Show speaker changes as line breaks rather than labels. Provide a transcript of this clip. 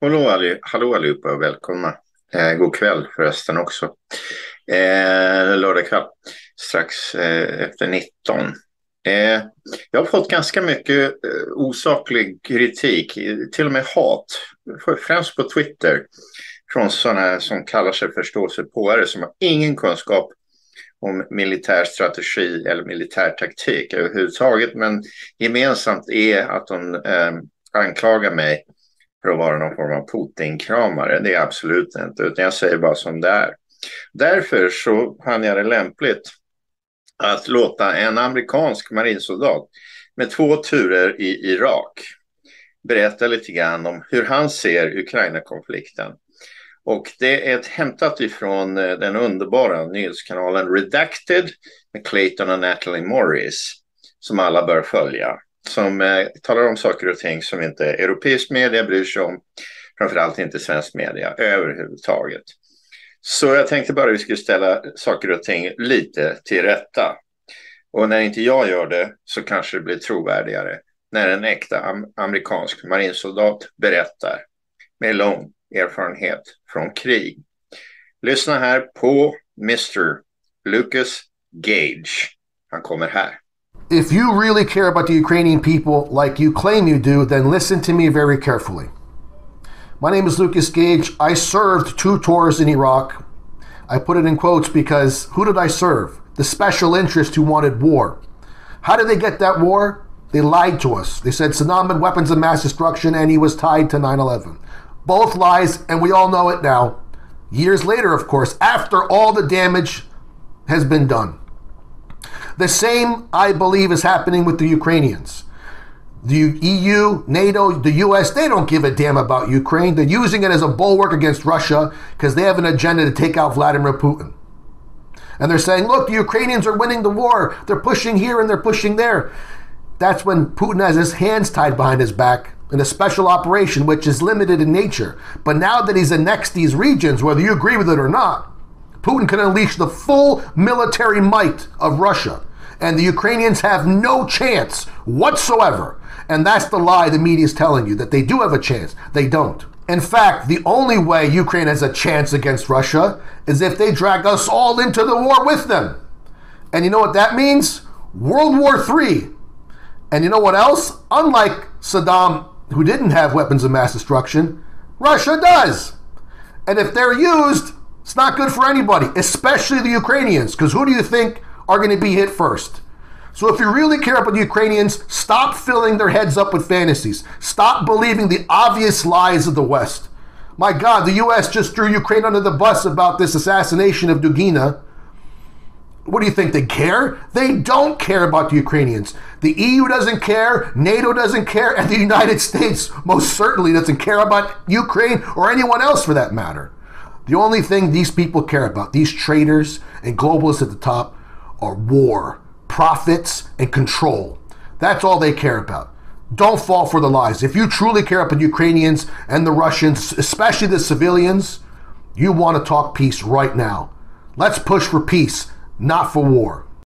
Hallå allihopa och välkomna. God kväll förresten också. Lördag kväll, strax efter 19. Jag har fått ganska mycket osaklig kritik, till och med hat, främst på Twitter, från sådana här som kallar sig förståsigpåare som har ingen kunskap om militär strategi eller militär taktik överhuvudtaget, men gemensamt är att de anklagar mig för att vara någon form av Putin-kramare. Det är absolut inte, utan jag säger bara som det är. Därför så fann jag det lämpligt att låta en amerikansk marinsoldat med 2 turer i Irak berätta lite grann om hur han ser Ukrainakonflikten. Och det är hämtat ifrån den underbara nyhetskanalen Redacted med Clayton och Natalie Morris, som alla bör följa. Som talar om saker och ting som inte europeisk media bryr sig om, framförallt inte svensk media överhuvudtaget. Så jag tänkte bara att vi skulle ställa saker och ting lite till rätta. Och när inte jag gör det så kanske det blir trovärdigare när en äkta amerikansk marinsoldat berättar med lång erfarenhet från krig. Lyssna här på Mr. Lucas Gage. Han kommer här.
If you really care about the Ukrainian people like you claim you do, then listen to me very carefully. My name is Lucas Gage. I served 2 tours in Iraq. I put it in quotes because who did I serve? The special interest who wanted war. How did they get that war? They lied to us. They said Saddam had weapons of mass destruction and he was tied to 9/11. Both lies, and we all know it now. Years later, of course, after all the damage has been done. The same, I believe, is happening with the Ukrainians. The EU, NATO, the US, they don't give a damn about Ukraine. They're using it as a bulwark against Russia because they have an agenda to take out Vladimir Putin. And they're saying, look, the Ukrainians are winning the war. They're pushing here and they're pushing there. That's when Putin has his hands tied behind his back in a special operation, which is limited in nature. But now that he's annexed these regions, whether you agree with it or not, Putin can unleash the full military might of Russia. And the Ukrainians have no chance whatsoever. And that's the lie the media is telling you, that they do have a chance. They don't. In fact, the only way Ukraine has a chance against Russia is if they drag us all into the war with them. And you know what that means? World War III. And you know what else? Unlike Saddam, who didn't have weapons of mass destruction, Russia does. And if they're used, it's not good for anybody, especially the Ukrainians, because who do you think are going to be hit first? So if you really care about the Ukrainians, stop filling their heads up with fantasies. Stop believing the obvious lies of the West. My God, the U.S. just threw Ukraine under the bus about this assassination of Dugina. What do you think? They care? They don't care about the Ukrainians. The EU doesn't care, NATO doesn't care, and the United States most certainly doesn't care about Ukraine or anyone else for that matter. The only thing these people care about, these traitors and globalists at the top, are war, profits, and control. That's all they care about. Don't fall for the lies. If you truly care about the Ukrainians and the Russians, especially the civilians, you want to talk peace right now. Let's push for peace, not for war.